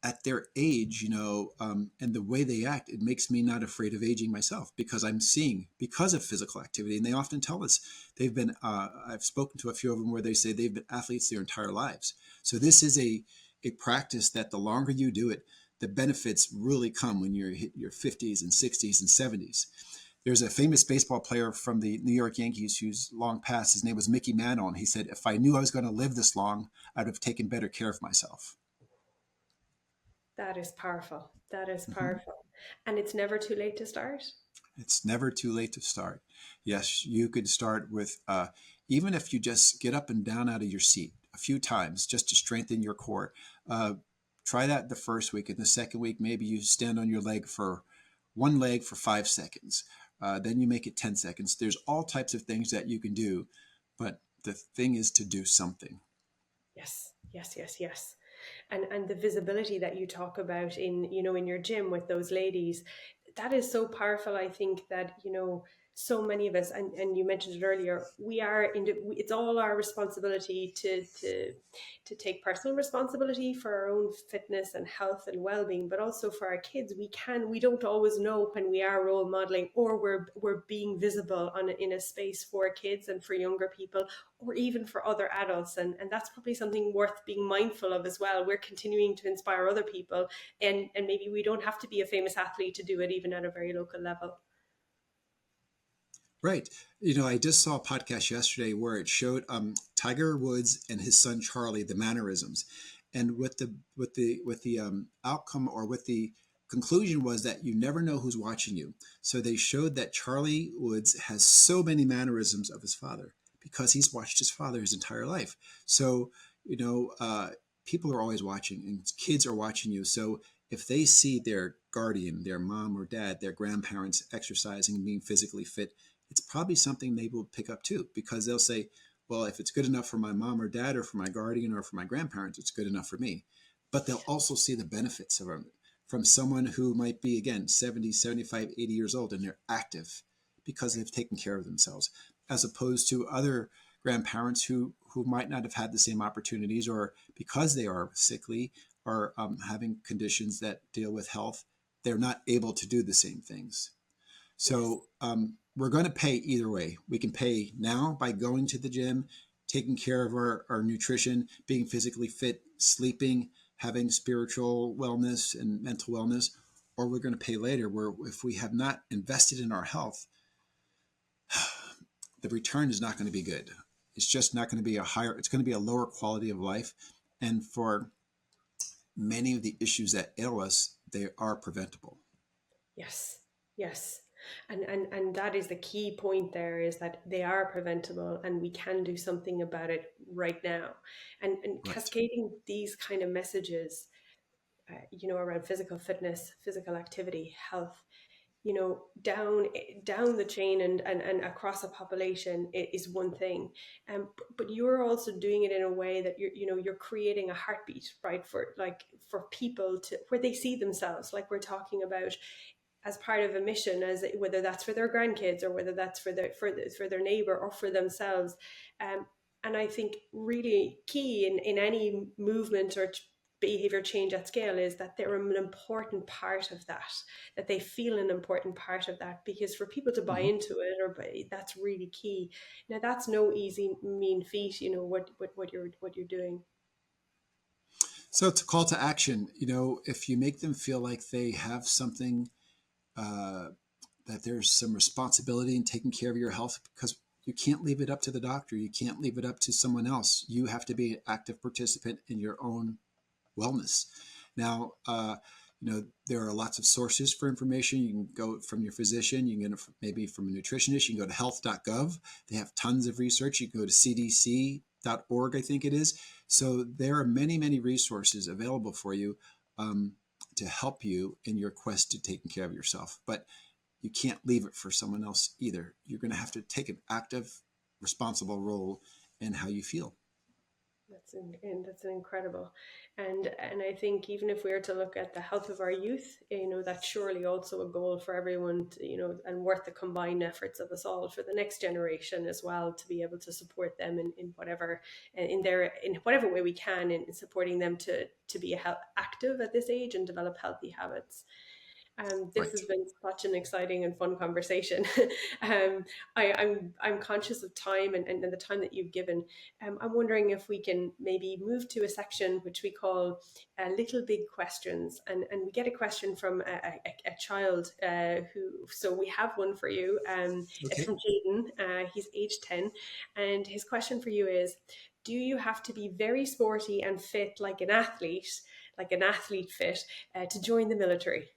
Speaker 1: at their age, and the way they act, it makes me not afraid of aging myself, because I'm seeing, because of physical activity. And they often tell us I've spoken to a few of them where they say they've been athletes their entire lives. So this is a practice that the longer you do it, the benefits really come when you're hit your 50s and 60s and 70s. There's a famous baseball player from the New York Yankees who's long passed. His name was Mickey Mantle. And he said, "If I knew I was going to live this long, I'd have taken better care of myself."
Speaker 2: That is powerful. That is
Speaker 1: Mhm.
Speaker 2: powerful. And it's never too late to start.
Speaker 1: It's never too late to start. Yes, you could start with, even if you just get up and down out of your seat a few times just to strengthen your core. Uh, Try that the first week. And the second week, maybe you stand on your leg for one leg for 5 seconds. Then you make it 10 seconds. There's all types of things that you can do. But the thing is to do something.
Speaker 2: Yes, yes, yes, yes. And the visibility that you talk about in, in your gym with those ladies, that is so powerful. I think that, so many of us, and you mentioned it earlier, we are it's all our responsibility to take personal responsibility for our own fitness and health and well-being, but also for our kids. We don't always know when we are role modeling, or we're being visible in a space for kids and for younger people, or even for other adults. And that's probably something worth being mindful of as well. We're continuing to inspire other people, and maybe we don't have to be a famous athlete to do it, even at a very local level.
Speaker 1: Right. I just saw a podcast yesterday where it showed Tiger Woods and his son Charlie, the mannerisms, and what the outcome, or what the conclusion was, that you never know who's watching you. So they showed that Charlie Woods has so many mannerisms of his father because he's watched his father his entire life. So people are always watching, and kids are watching you. So if they see their guardian, their mom or dad, their grandparents exercising and being physically fit, it's probably something they will pick up too, because they'll say, well, if it's good enough for my mom or dad or for my guardian or for my grandparents, it's good enough for me. But they'll also see the benefits of it from someone who might be, again, 70, 75, 80 years old, and they're active because they've taken care of themselves, as opposed to other grandparents who might not have had the same opportunities, or because they are sickly or having conditions that deal with health, they're not able to do the same things.
Speaker 2: Yes.
Speaker 1: So we're going to pay either way. We can pay now by going to the gym, taking care of our nutrition, being physically fit, sleeping, having spiritual wellness and mental wellness, or we're going to pay later, where if we have not invested in our health, the return is not going to be good. It's just not going to be it's going to be a lower quality of life. And for many of the issues that ail us, they are preventable.
Speaker 2: Yes, yes. And that is the key point there, is that they are preventable and we can do something about it right now. And
Speaker 1: Right.
Speaker 2: cascading these kind of messages, around physical fitness, physical activity, health, down the chain and across a population is one thing, but you're also doing it in a way that you're creating a heartbeat, right, for people to where they see themselves, like we're talking about, as part of a mission, as whether that's for their grandkids or whether that's for their neighbor or for themselves. um, and I think really key in any movement or behavior change at scale is that they're an important part of that they feel an important part of that, because for people to buy
Speaker 1: Mm-hmm.
Speaker 2: into it, that's really key. Now that's no easy mean feat, what you're doing.
Speaker 1: So it's a call to action. If you make them feel like they have something, uh, that there's some responsibility in taking care of your health, because you can't leave it up to the doctor. You can't leave it up to someone else. You have to be an active participant in your own wellness. Now, there are lots of sources for information. You can go from your physician, you can get it maybe from a nutritionist, you can go to health.gov. They have tons of research. You can go to cdc.org, I think it is. So there are many, many resources available for you, to help you in your quest to taking care of yourself. But you can't leave it for someone else either. You're going to have to take an active, responsible role in how you feel.
Speaker 2: That's incredible, and I think even if we were to look at the health of our youth, that's surely also a goal for everyone, and worth the combined efforts of us all for the next generation as well, to be able to support them in whatever in whatever way we can, in supporting them to be active at this age and develop healthy habits. This
Speaker 1: Right.
Speaker 2: has been such an exciting and fun conversation. um, I'm conscious of time and the time that you've given. I'm wondering if we can maybe move to a section which we call Little Big Questions, and we get a question from a child so we have one for you. It's
Speaker 1: Okay.
Speaker 2: from Jaden. He's age 10, and his question for you is: do you have to be very sporty and fit, like an athlete fit, to join the military?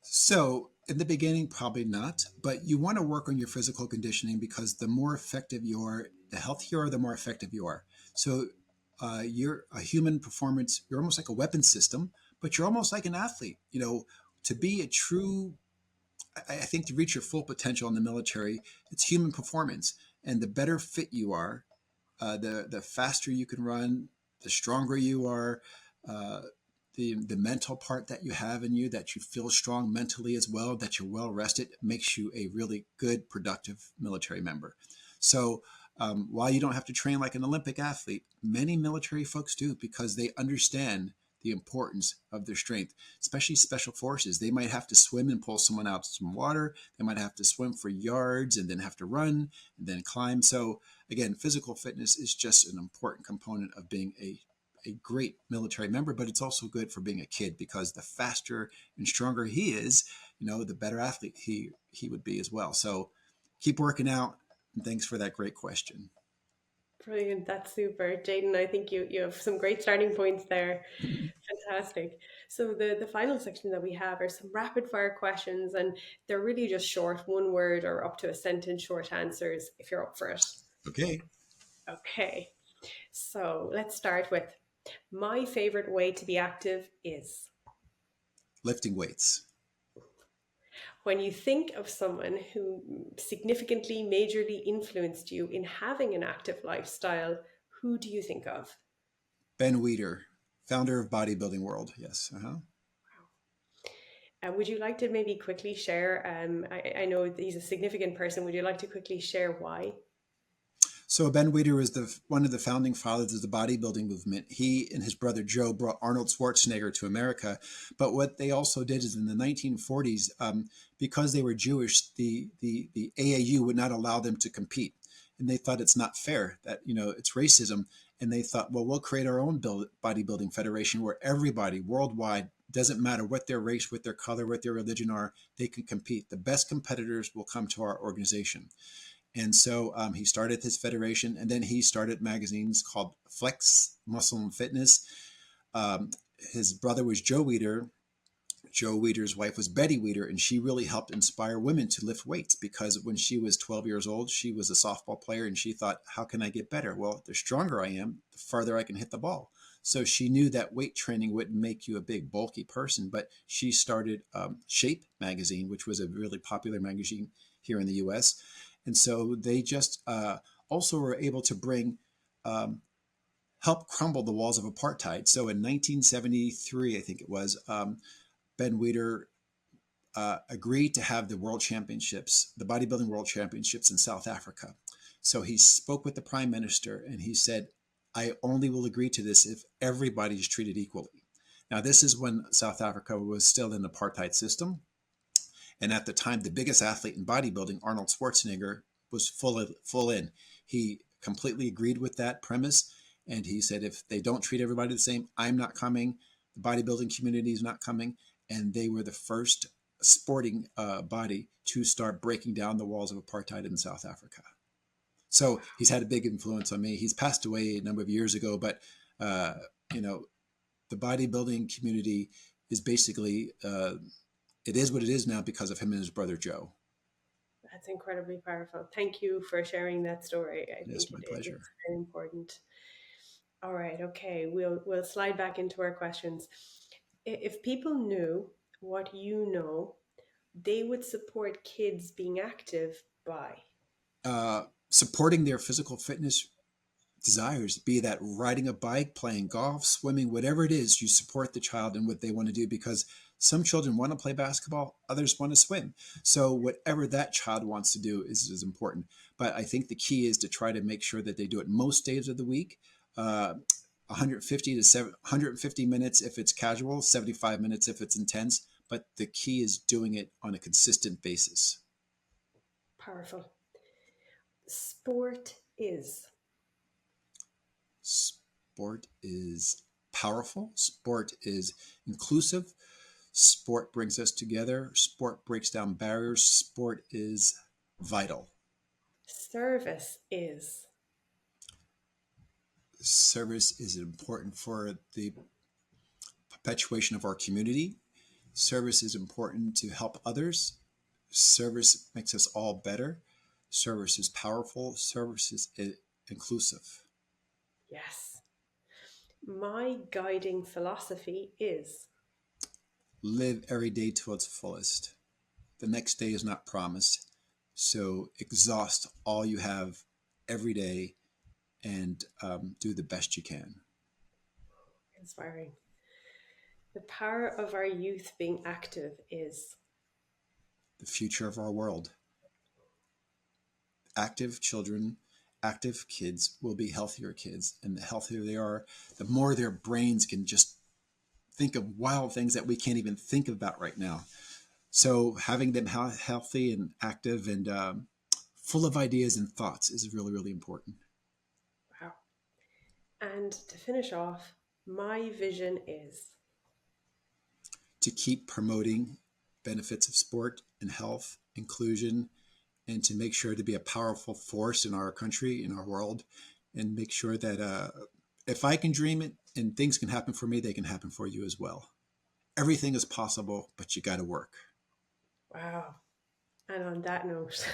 Speaker 1: So, in the beginning, probably not, but you want to work on your physical conditioning because the more effective you are, the healthier you are, the more effective you are. So, you're a human performance, you're almost like a weapon system, but you're almost like an athlete. To be a true, I think to reach your full potential in the military, it's human performance. And the better fit you are, the faster you can run, the stronger you are, uh, the mental part that you have in you, that you feel strong mentally as well, that you're well rested, makes you a really good, productive military member. So while you don't have to train like an Olympic athlete, many military folks do because they understand the importance of their strength, especially special forces. They might have to swim and pull someone out of some water. They might have to swim for yards and then have to run and then climb. So again, physical fitness is just an important component of being a great military member, but it's also good for being a kid because the faster and stronger he is, the better athlete he would be as well. So keep working out. And thanks for that great question.
Speaker 2: Brilliant. That's super. Jaden, I think you have some great starting points there. Fantastic. So the final section that we have are some rapid fire questions, and they're really just short, one word or up to a sentence short answers if you're up for it.
Speaker 1: Okay.
Speaker 2: Okay. So let's start with my favorite way to be active is
Speaker 1: Lifting weights.
Speaker 2: when you think of someone who significantly, majorly influenced you in having an active lifestyle, who do you think of?
Speaker 1: Ben Weider, founder of Bodybuilding World. Yes. Uh-huh.
Speaker 2: Would you like to maybe quickly share? I know he's a significant person. Would you like to quickly share why?
Speaker 1: So Ben Weider was one of the founding fathers of the bodybuilding movement. He and his brother Joe brought Arnold Schwarzenegger to America. But what they also did is in the 1940s, because they were Jewish, the AAU would not allow them to compete. And they thought it's not fair, that, it's racism. And they thought, well, we'll create our own bodybuilding federation where everybody worldwide, doesn't matter what their race, what their color, what their religion are, they can compete. The best competitors will come to our organization. And so he started his federation, and then he started magazines called Flex, Muscle and Fitness. His brother was Joe Weider. Joe Weider's wife was Betty Weider, and she really helped inspire women to lift weights because when she was 12 years old, she was a softball player, and she thought, how can I get better? Well, the stronger I am, the farther I can hit the ball. So she knew that weight training wouldn't make you a big, bulky person, but she started Shape magazine, which was a really popular magazine here in the U.S. And so they just also were able to bring help crumble the walls of apartheid. So in 1973, I think it was, Ben Weider agreed to have the world championships, the bodybuilding world championships in South Africa. So he spoke with the prime minister and he said, I only will agree to this if everybody is treated equally. Now, this is when South Africa was still in the apartheid system. And at the time, the biggest athlete in bodybuilding, Arnold Schwarzenegger, was full in. He completely agreed with that premise. And he said, if they don't treat everybody the same, I'm not coming. The bodybuilding community is not coming. And they were the first sporting body to start breaking down the walls of apartheid in South Africa. So he's had a big influence on me. He's passed away a number of years ago, but uh, you know, the bodybuilding community is basically it is what it is now because of him and his brother Joe.
Speaker 2: That's incredibly powerful. Thank you for sharing that story. I
Speaker 1: Yes,
Speaker 2: think
Speaker 1: my pleasure.
Speaker 2: it's very important. All right, okay. We'll slide back into our questions. If people knew what you know, they would support kids being active by.
Speaker 1: Supporting their physical fitness desires, be that riding a bike, playing golf, swimming, whatever it is, you support the child and what they want to do because some children want to play basketball, others want to swim. So whatever that child wants to do is important. But I think the key is to try to make sure that they do it most days of the week. 150 to 150 minutes if it's casual, 75 minutes if it's intense. But the key is doing it on a consistent basis.
Speaker 2: Powerful. Sport is.
Speaker 1: Sport is powerful. Sport is inclusive. Sport brings us together. Sport breaks down barriers. Sport is vital.
Speaker 2: Service is.
Speaker 1: Service is important for the perpetuation of our community. Service is important to help others. Service makes us all better. Service is powerful. Service is inclusive.
Speaker 2: Yes. My guiding philosophy is
Speaker 1: Live every day to its fullest. The next day is not promised. So exhaust all you have every day and do the best you can.
Speaker 2: inspiring. The power of our youth being active is
Speaker 1: The future of our world. Active children, active kids will be healthier kids. And the healthier they are, the more their brains can just think of wild things that we can't even think about right now. So having them healthy and active and full of ideas and thoughts is really, really important.
Speaker 2: wow. And to finish off, my vision is
Speaker 1: To keep promoting benefits of sport and health, inclusion, and to make sure to be a powerful force in our country, in our world, and make sure that if I can dream it and things can happen for me, they can happen for you as well. Everything is possible, but you got to work.
Speaker 2: wow. And on that note,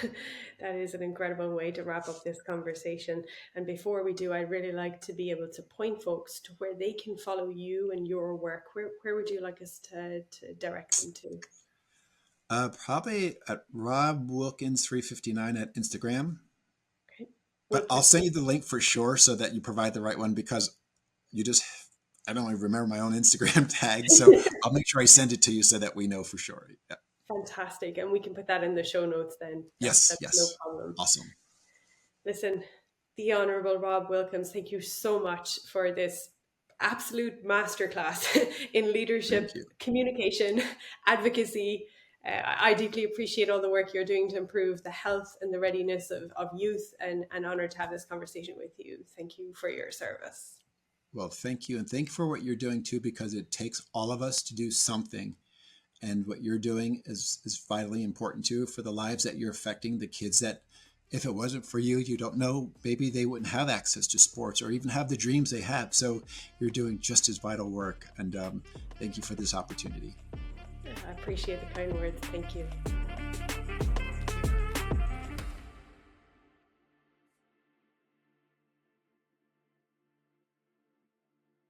Speaker 2: that is an incredible way to wrap up this conversation. And before we do, I'd really like to be able to point folks to where they can follow you and your work. Where would you like us to direct them to?
Speaker 1: Probably at Rob Wilkins 359 at Instagram.
Speaker 2: Okay.
Speaker 1: But I'll send you the link for sure so that you provide the right one because I don't even remember my own Instagram tag. So I'll make sure I send it to you so that we know for sure. Yeah.
Speaker 2: Fantastic. And we can put that in the show notes then.
Speaker 1: Yes.
Speaker 2: No problem.
Speaker 1: Awesome.
Speaker 2: Listen, the Honourable Rob Wilkins, thank you so much for this absolute masterclass in leadership, communication, advocacy. I deeply appreciate all the work you're doing to improve the health and the readiness of youth, and honoured to have this conversation with you. Thank you for your service.
Speaker 1: Well, thank you. And thank you for what you're doing too, because it takes all of us to do something. And what you're doing is vitally important too for the lives that you're affecting, the kids that if it wasn't for you, you don't know, maybe they wouldn't have access to sports or even have the dreams they have. So you're doing just as vital work. And thank you for this opportunity.
Speaker 2: I appreciate the kind words. Thank you.